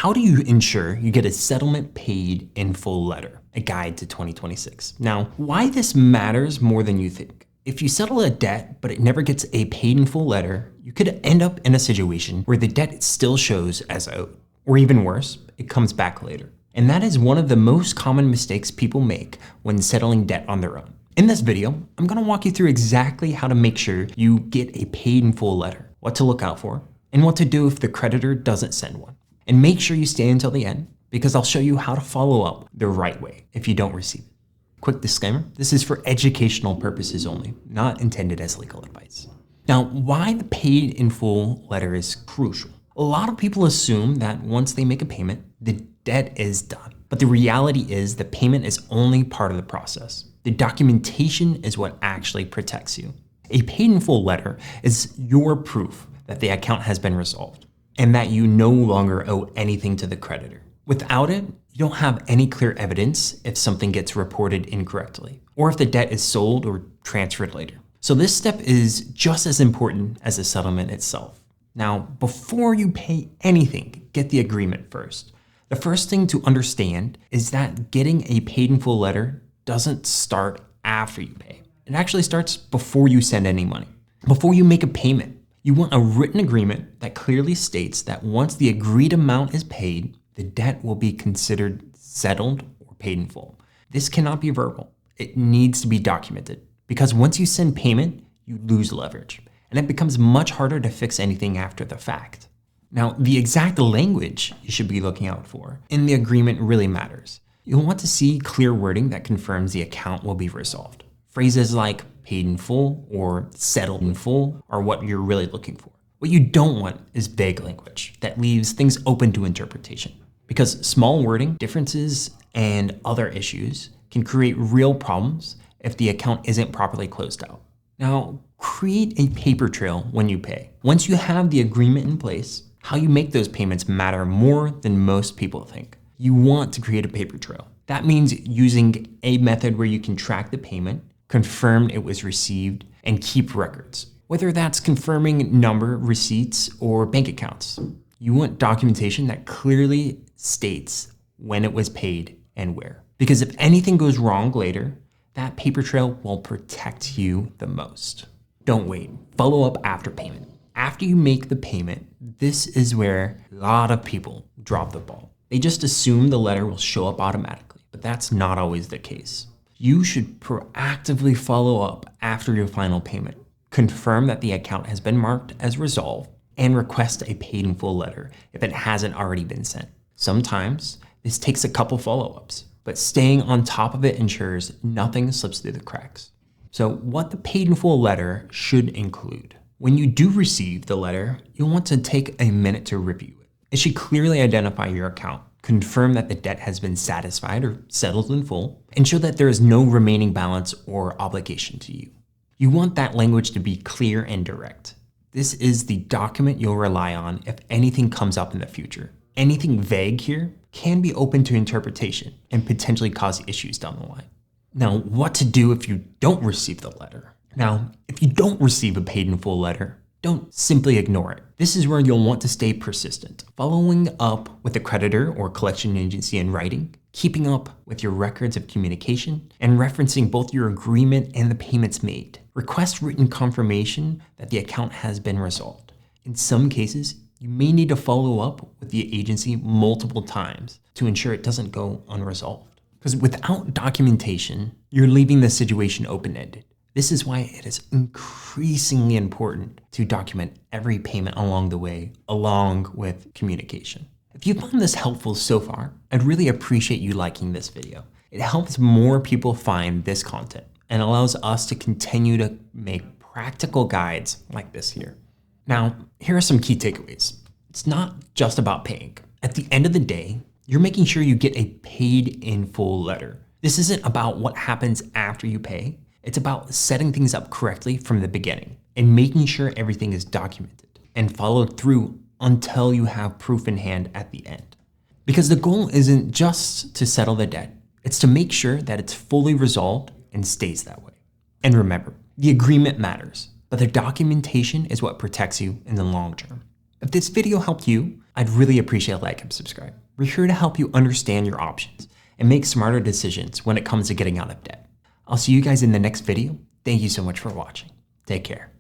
how do you ensure you get a settlement paid in full letter, a guide to 2026? Now, why this matters more than you think. If you settle a debt, but it never gets a paid in full letter, you could end up in a situation where the debt still shows as owed. Or even worse, it comes back later. And that is one of the most common mistakes people make when settling debt on their own. In this video, I'm gonna walk you through exactly how to make sure you get a paid in full letter, what to look out for, and what to do if the creditor doesn't send one. And make sure you stay until the end, because I'll show you how to follow up the right way if you don't receive it. Quick disclaimer, this is for educational purposes only, not intended as legal advice. Now, why the paid in full letter is crucial. A lot of people assume that once they make a payment, the debt is done. But the reality is the payment is only part of the process. The documentation is what actually protects you. A paid in full letter is your proof that the account has been resolved and that you no longer owe anything to the creditor. Without it, you don't have any clear evidence if something gets reported incorrectly or if the debt is sold or transferred later. So this step is just as important as the settlement itself. Now, before you pay anything, get the agreement first. The first thing to understand is that getting a paid in full letter doesn't start after you pay. It actually starts before you send any money. Before you make a payment, you want a written agreement that clearly states that once the agreed amount is paid, the debt will be considered settled or paid in full. This cannot be verbal. It needs to be documented because once you send payment, you lose leverage and it becomes much harder to fix anything after the fact. Now, the exact language you should be looking out for in the agreement really matters. You'll want to see clear wording that confirms the account will be resolved. Phrases like paid in full or settled in full are what you're really looking for. What you don't want is vague language that leaves things open to interpretation, because small wording differences and other issues can create real problems if the account isn't properly closed out. Now, create a paper trail when you pay. Once you have the agreement in place, how you make those payments matter more than most people think. You want to create a paper trail. That means using a method where you can track the payment, confirm it was received, and keep records. Whether that's confirming number, receipts, or bank accounts. You want documentation that clearly states when it was paid and where. Because if anything goes wrong later, that paper trail will protect you the most. Don't wait. Follow up after payment. After you make the payment, this is where a lot of people drop the ball. They just assume the letter will show up automatically, but that's not always the case. You should proactively follow up after your final payment. Confirm that the account has been marked as resolved and request a paid in full letter if it hasn't already been sent. Sometimes this takes a couple follow-ups, but staying on top of it ensures nothing slips through the cracks. So what the paid in full letter should include. When you do receive the letter, you'll want to take a minute to review it. It should clearly identify your account, confirm that the debt has been satisfied or settled in full, and show that there is no remaining balance or obligation to you. You want that language to be clear and direct. This is the document you'll rely on if anything comes up in the future. Anything vague here can be open to interpretation and potentially cause issues down the line. Now, what to do if you don't receive the letter? Now, if you don't receive a paid in full letter, don't simply ignore it. This is where you'll want to stay persistent, following up with the creditor or collection agency in writing, keeping up with your records of communication, and referencing both your agreement and the payments made. Request written confirmation that the account has been resolved. In some cases, you may need to follow up with the agency multiple times to ensure it doesn't go unresolved. Because without documentation, you're leaving the situation open-ended. This is why it is increasingly important to document every payment along the way, along with communication. If you found this helpful so far, I'd really appreciate you liking this video. It helps more people find this content and allows us to continue to make practical guides like this here. Now, here are some key takeaways. It's not just about paying. At the end of the day, you're making sure you get a paid in full letter. This isn't about what happens after you pay. It's about setting things up correctly from the beginning and making sure everything is documented and followed through until you have proof in hand at the end. Because the goal isn't just to settle the debt, it's to make sure that it's fully resolved and stays that way. And remember, the agreement matters, but the documentation is what protects you in the long term. If this video helped you, I'd really appreciate a like and subscribe. We're here to help you understand your options and make smarter decisions when it comes to getting out of debt. I'll see you guys in the next video. Thank you so much for watching. Take care.